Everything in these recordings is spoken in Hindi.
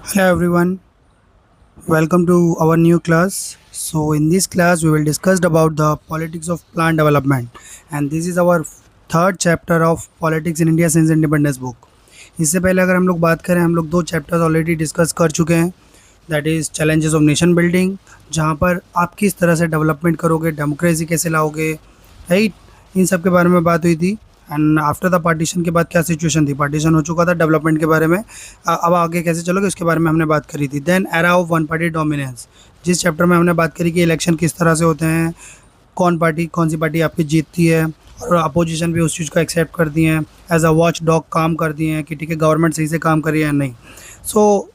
Hello everyone, welcome to our new class. So in this class we will discuss about the politics of plant development, and this is our third chapter of politics in India since independence book. इससे पहले अगर हम लोग बात करें, हम लोग दो चैप्टर्स ऑलरेडी डिस्कस कर चुके हैं, that is challenges of nation building, जहाँ पर आप किस तरह से डेवलपमेंट करोगे, डेमोक्रेसी कैसे लाओगे, राइट, इन सब के बारे में बात हुई थी। एंड आफ्टर द पार्टीशन के बाद क्या सिचुएशन थी, पार्टीशन हो चुका था, डेवलपमेंट के बारे में अब आगे कैसे चलोगे उसके बारे में हमने बात करी थी। Then era of one party dominance, जिस चैप्टर में हमने बात करी कि इलेक्शन किस तरह से होते हैं, कौन सी पार्टी आपकी जीतती है, और अपोजिशन भी उस चीज़ को एक्सेप्ट करती हैं, एज अ वॉच डॉग काम करती हैं कि ठीक है गवर्नमेंट सही से काम कर रही है या नहीं। सो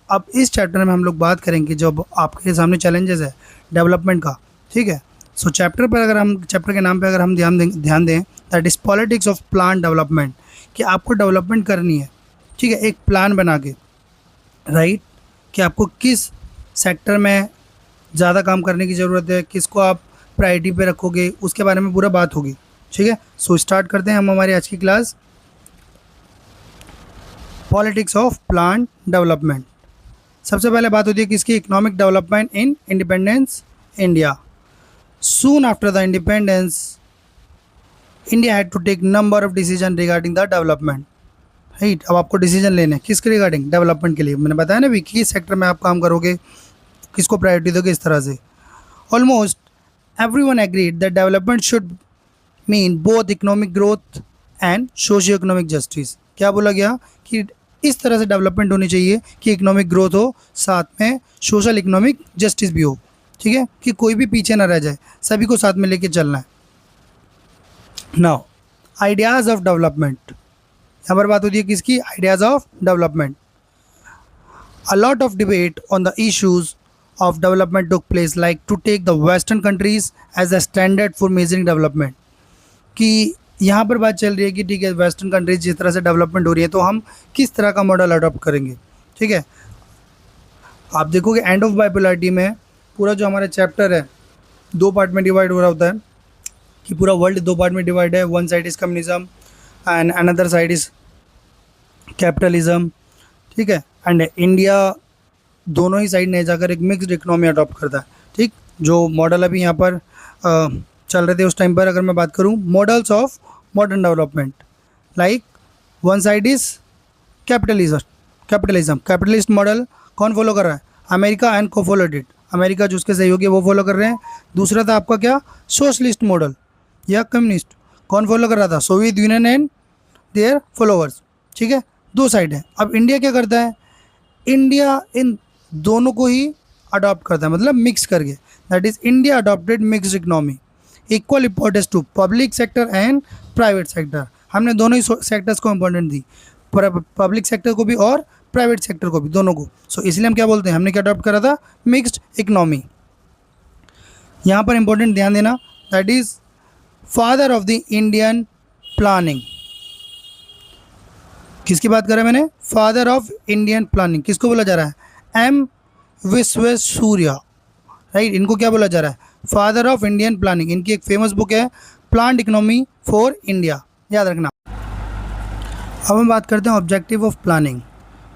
अब इस चैप्टर में हम लोग बात करेंगे जब आपके सामने चैलेंजेस है डेवलपमेंट का, ठीक है। सो चैप्टर के नाम पे अगर हम ध्यान दें, that is politics of plan development, कि आपको डेवलपमेंट करनी है, ठीक है, एक प्लान बना के, राइट, कि आपको किस सेक्टर में ज़्यादा काम करने की ज़रूरत है, किसको आप प्रायोरिटी पे रखोगे, उसके बारे में पूरा बात होगी, ठीक है। सो स्टार्ट करते हैं हम हमारी आज की class, politics of plan development. सबसे पहले बात होती है किसकी, economic development in independence India. Soon after the independence, India had to take number of decision regarding the development. Right, अब आपको डिसीजन लेने हैं किसके रिगार्डिंग, डेवलपमेंट के लिए। मैंने बताया ना भी किस सेक्टर में आप काम करोगे, किसको प्रायोरिटी दोगे, इस तरह से। Almost everyone agreed that development should mean both economic growth and socio economic justice. क्या बोला गया कि इस तरह से डेवलपमेंट होनी चाहिए कि इकोनॉमिक ग्रोथ हो, साथ में सोशल इकोनॉमिक जस्टिस भी हो, ठीक है, कि कोई भी पीछे ना रह जाए, सभी को साथ में लेके चलना है। नाउ आइडियाज़ ऑफ डेवलपमेंट, यहाँ पर बात होती है किसकी, ideas of development. A lot of debate on the issues of development took place, like to take the western countries as a standard for measuring development, कि यहाँ पर बात चल रही है कि ठीक है वेस्टर्न कंट्रीज जिस तरह से डेवलपमेंट हो रही है तो हम किस तरह का मॉडल अडॉप्ट करेंगे, ठीक है। आप देखोगे एंड ऑफ बाइपोलैरिटी में पूरा जो हमारा चैप्टर है दो पार्ट में डिवाइड हो रहा होता है, कि पूरा वर्ल्ड दो पार्ट में डिवाइड है, one side is communism and another side is capitalism, ठीक है। एंड इंडिया दोनों ही साइड ने जाकर एक मिक्स्ड इकोनॉमी अडॉप्ट करता है, ठीक। जो मॉडल अभी यहाँ पर चल रहे थे उस टाइम पर, अगर मैं बात करूँ models of modern development, like one side is capitalism, capitalist model कौन फॉलो कर रहा है, अमेरिका एंड को फॉलोड इट, अमेरिका जो उसके सहयोगी है वो फॉलो कर रहे हैं। दूसरा था आपका क्या, सोशलिस्ट मॉडल या कम्युनिस्ट, कौन फॉलो कर रहा था, Soviet union and their followers, ठीक है। दो साइड है। अब इंडिया क्या करता है, इंडिया इन दोनों को ही अडॉप्ट करता है, मतलब मिक्स करके, that is India adopted mixed economy, equal importance to public sector and private sector. हमने दोनों ही सेक्टर्स को इम्पोर्टेंट दी, पब्लिक सेक्टर को भी और प्राइवेट सेक्टर को भी, दोनों को। सो इसलिए हम क्या बोलते हैं, हमने क्या अडॉप्ट करा था, मिक्स्ड इकोनॉमी। यहाँ पर इंपॉर्टेंट ध्यान देना, that is father of the Indian planning. किसकी बात करें मैंने, फादर ऑफ इंडियन प्लानिंग किसको बोला जा रहा है, एम विश्वेश्वरैया, राइट, इनको क्या बोला जा रहा है, फादर ऑफ इंडियन प्लानिंग। इनकी एक फेमस बुक है प्लान्ड इकोनॉमी फॉर इंडिया, याद रखना। अब हम बात करते हैं ऑब्जेक्टिव ऑफ प्लानिंग।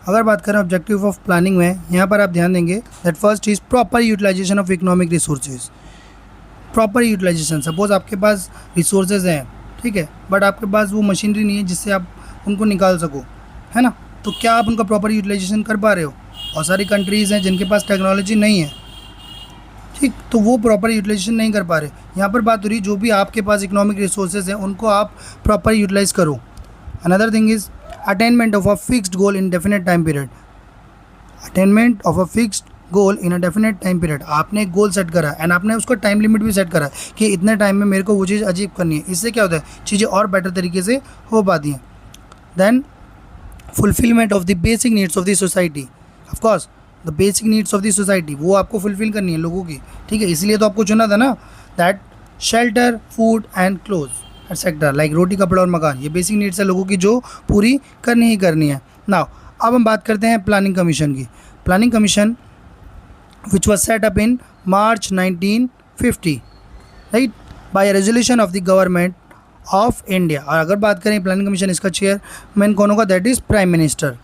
अगर बात करें ऑब्जेक्टिव ऑफ प्लानिंग में, यहाँ पर आप ध्यान देंगे that first is proper utilisation of economic resources. Proper utilisation, suppose आपके पास रिसोर्सेज हैं, ठीक है, बट आपके पास वो मशीनरी नहीं है जिससे आप उनको निकाल सको, है ना, तो क्या आप उनका प्रॉपर यूटिलाइजेशन कर पा रहे हो। बहुत सारी कंट्रीज़ हैं जिनके पास टेक्नोलॉजी नहीं है, ठीक, तो वो प्रॉपर यूटिलाइजेशन नहीं कर पा रहे। यहाँ पर बात हो रही है जो भी आपके पास इकोनॉमिक रिसोर्सेज हैं उनको आप प्रॉपर यूटिलाइज करो। Another thing is attainment of a fixed goal in definite time period. Attainment of a fixed goal in a definite time period, आपने एक गोल सेट करा है एंड आपने उसका टाइम लिमिट भी सेट करा है कि इतने टाइम में मेरे को वो चीज़ अचीव करनी है। इससे क्या होता है, चीज़ें और बेटर तरीके से हो पाती हैं। Then fulfilment of the basic needs of the society, of course the basic needs of the society वो आपको फुलफिल करनी है लोगों की, ठीक है, इसलिए तो आपको चुना था ना, that shelter food and cloth sector, like रोटी कपड़ा और मकान, ये बेसिक नीड्स है लोगों की जो पूरी करनी ही करनी है। नाउ अब हम बात करते हैं प्लानिंग कमीशन की। Planning commission which was set up in March 1950, right, by a resolution of the government of India. और अगर बात करें प्लानिंग कमीशन, इसका चेयरमैन कौन होगा, दैट इज़ प्राइम मिनिस्टर।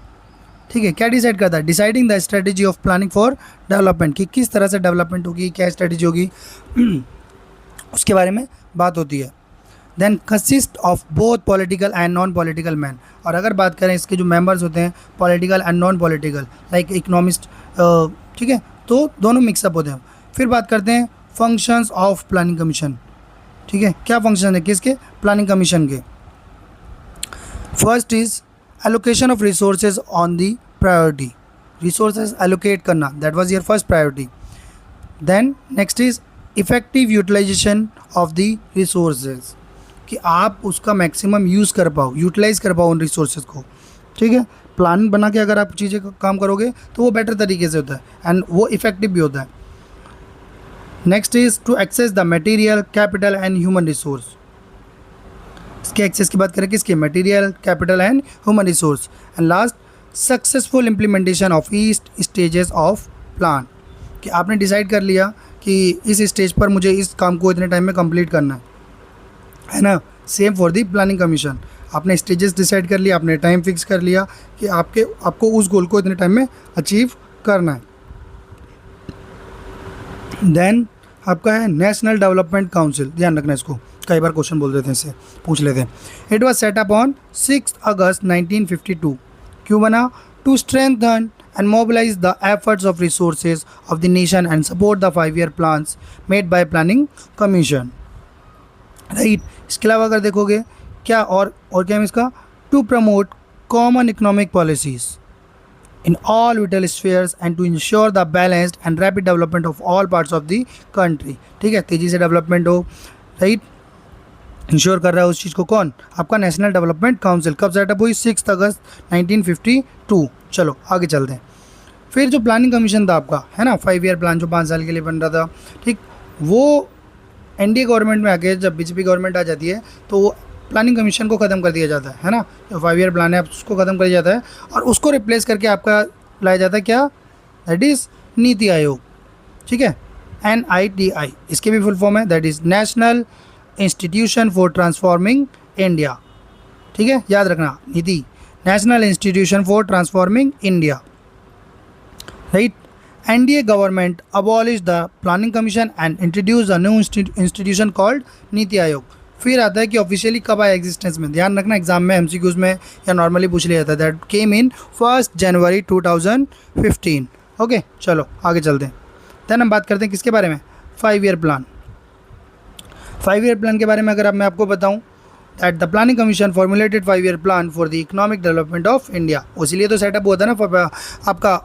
ठीक है, क्या डिसाइड करता है? Deciding the strategy of planning for development, कि किस तरह से डेवलपमेंट होगी, क्या स्ट्रेटेजी होगी उसके बारे में बात होती है। Then consist of both political and non political man, और अगर बात करें इसके जो मेंबर्स होते हैं political and non political like economist, ठीक है, तो दोनों मिक्सअप होते हैं। फिर बात करते हैं फंक्शंस ऑफ प्लानिंग कमीशन, ठीक है, क्या फंक्शन है किसके? प्लानिंग कमीशन के। First is allocation of resources on the priority, resources allocate करना, that was your first priority. Then next is effective utilization of the resources, कि आप उसका मैक्सिमम यूज़ कर पाओ, यूटिलाइज़ कर पाओ उन रिसोर्सेज को, ठीक है। प्लान बना के अगर आप चीज़ें काम करोगे तो वो बेटर तरीके से होता है एंड वो इफेक्टिव भी होता है। Next is to access the material, capital and human resource, इसके एक्सेस की बात करें किसके? Material, capital and human resource. And last successful implementation of east stages of plan, कि आपने डिसाइड कर लिया कि इस स्टेज पर मुझे इस काम को इतने टाइम में कंप्लीट करना है ना। Same for the planning commission, आपने स्टेजेस डिसाइड कर लिया, आपने टाइम फिक्स कर लिया कि आपको उस गोल को इतने टाइम में अचीव करना है। देन आपका है नेशनल डेवलपमेंट काउंसिल, ध्यान रखना इसको, कई बार क्वेश्चन बोल देते हैं, इससे पूछ लेते हैं। It was set up on 6 August 1952, क्यों बना? To strengthen and mobilize the efforts of resources of the nation and support the 5-year plans made by planning commission, right? इसके अलावा अगर देखोगे क्या और क्या है इसका? to promote common economic policies in all vital spheres and to ensure the balanced and rapid development of all parts of the country, ठीक है, तेजी से डेवलपमेंट हो, राइट, इंश्योर कर रहा है उस चीज़ को कौन? आपका नेशनल डेवलपमेंट काउंसिल। कब सेटअप हुई? 6 अगस्त 1952। चलो आगे चलते हैं। फिर जो प्लानिंग कमीशन था आपका, है ना, 5 ईयर प्लान जो 5 साल के लिए बन रहा था, ठीक, वो एनडीए गवर्नमेंट में आके जब बीजेपी गवर्नमेंट आ जाती है तो वो प्लानिंग कमीशन को ख़त्म कर दिया जाता है ना, जो 5 ईयर प्लान है उसको ख़त्म कर दिया जाता है और उसको रिप्लेस करके आपका लाया जाता है क्या? दैट इज़ नीति आयोग, ठीक है, NITI, इसके भी फुल फॉर्म है, that is national institution for transforming India, ठीक है, याद रखना, नीति, national institution for transforming India, right. NDA government abolished the planning commission and introduce a new institution called NITI Aayog. फिर आता है कि ऑफिशियली कब आया एग्जिस्टेंस में, ध्यान रखना, एग्जाम में एमसीक्यूज में या नॉर्मली पूछ लिया जाता है, that came in 1 January 2015। Okay, चलो आगे चलते हैं। देन हम बात करते हैं किसके बारे में? 5 ईयर प्लान। 5 ईयर प्लान के बारे में अगर अब मैं आपको बताऊं, that the planning commission formulated 5 year plan for the economic development of India, उसीलिए तो सेटअप हुआ था ना आपका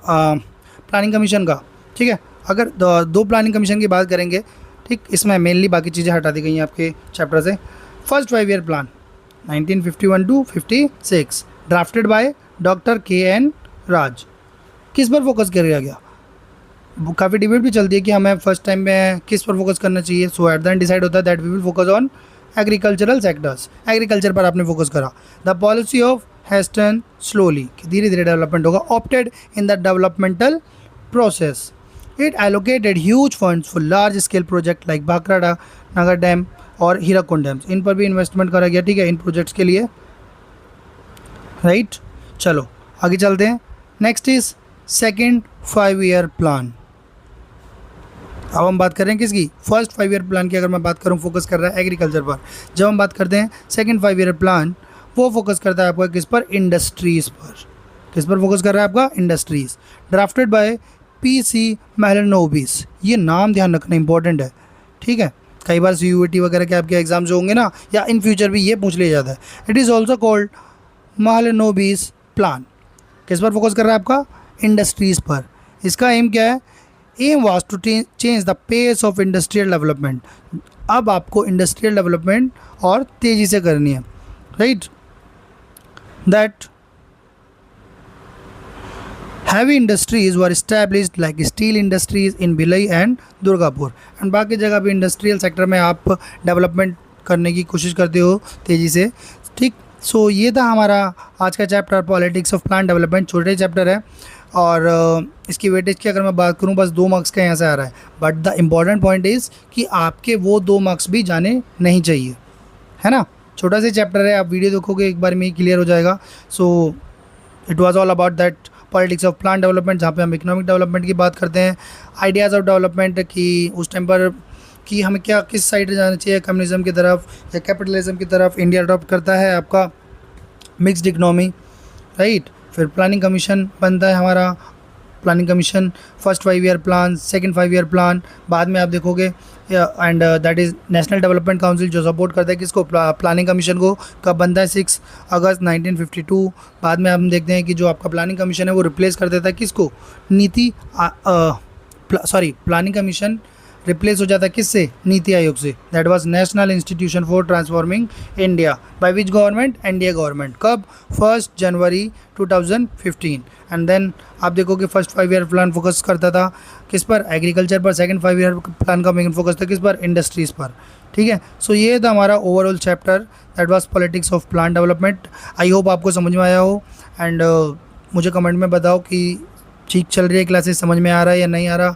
प्लानिंग कमीशन का, ठीक है। अगर दो प्लानिंग कमीशन की बात करेंगे, ठीक, इसमें मेनली बाकी चीज़ें हटा दी गई हैं आपके चैप्टर से। First 5 year plan 1951 to 56 drafted by doctor KN राज। किस पर फोकस किया गया? काफ़ी डिबेट भी चलती है कि हमें फर्स्ट टाइम में किस पर फोकस करना चाहिए। So at the end decide होता है that we will focus on agricultural sectors, agriculture पर आपने फोकस करा। The policy of hasten slowly, धीरे धीरे डेवलपमेंट होगा, opted in the developmental process. It allocated huge funds for large scale project like Bhakra Nangal dam और हीराकुंड डैम्स, इन पर भी इन्वेस्टमेंट करा गया, ठीक है, इन प्रोजेक्ट्स के लिए, राइट। चलो आगे चलते हैं। Next is second 5 year plan. अब हम बात करें किसकी? फर्स्ट 5 ईयर प्लान की अगर मैं बात करूं, फोकस कर रहा है एग्रीकल्चर पर। जब हम बात करते हैं सेकंड 5 ईयर प्लान, वो फोकस करता है आपका किस पर? इंडस्ट्रीज़ पर। किस पर फोकस कर रहा है आपका? इंडस्ट्रीज़। ड्राफ्टेड बाय PC मैलेनोबिस, ये नाम ध्यान रखना इंपॉर्टेंट है, ठीक है, कई बार CUET वगैरह के आपके एग्जाम जो होंगे ना, या इन फ्यूचर भी ये पूछ लिया जाता है। It is also called Mahalanobis plan. किस पर फोकस कर रहा है आपका? इंडस्ट्रीज़ पर। इसका एम क्या है? Aim was to change the pace of industrial development. अब आपको इंडस्ट्रियल डेवलपमेंट और तेज़ी से करनी है, right. That heavy industries were established like steel industries in Bhilai and Durgapur, and बाकी जगह भी इंडस्ट्रियल सेक्टर में आप डेवलपमेंट करने की कोशिश करते हो तेज़ी से, ठीक। सो ये था हमारा आज का chapter, politics of plan development. छोटे चैप्टर है और इसकी वेटेज की अगर मैं बात करूं, बस 2 मार्क्स का यहाँ से आ रहा है, but the important point is कि आपके वो 2 मार्क्स भी जाने नहीं चाहिए, है ना। छोटा सा चैप्टर है, आप वीडियो देखोगे एक बार में ही क्लियर हो जाएगा। So it was all about that politics of plan development, जहाँ पे हम इकोनॉमिक डेवलपमेंट की बात करते हैं। आइडियाज़ ऑफ डेवलपमेंट कि उस टाइम पर कि हमें क्या किस साइड जाना चाहिए, कम्युनिज्म की तरफ या कैपिटलिज्म की तरफ। इंडिया अडॉप्ट करता है आपका मिक्स्ड इकनॉमी, राइट। फिर प्लानिंग कमीशन बनता है हमारा। Planning commission first 5 year plan, second 5 year plan, बाद में आप देखोगे and that is national development council जो सपोर्ट करता है किसको, प्लानिंग कमीशन को। कब बनता है, 6 अगस्त 1952। बाद में हम देखते हैं कि जो आपका प्लानिंग कमीशन है वो रिप्लेस कर देता है किसको, प्लानिंग कमीशन रिप्लेस हो जाता है किससे, नीति आयोग से। That was national institution for transforming India by which government, NDA government. कब, 1 जनवरी 2015। एंड देन आप देखोगे फर्स्ट 5 ईयर प्लान फोकस करता था किस पर, एग्रीकल्चर पर। सेकंड 5 ईयर प्लान का मेन फोकस था किस पर, इंडस्ट्रीज़ पर, ठीक है। सो ये था हमारा overall chapter, that was politics of plan development. I hope आपको समझ में आया हो। एंड मुझे कमेंट में बताओ कि ठीक चल रही है क्लासेस, समझ में आ रहा है या नहीं आ रहा।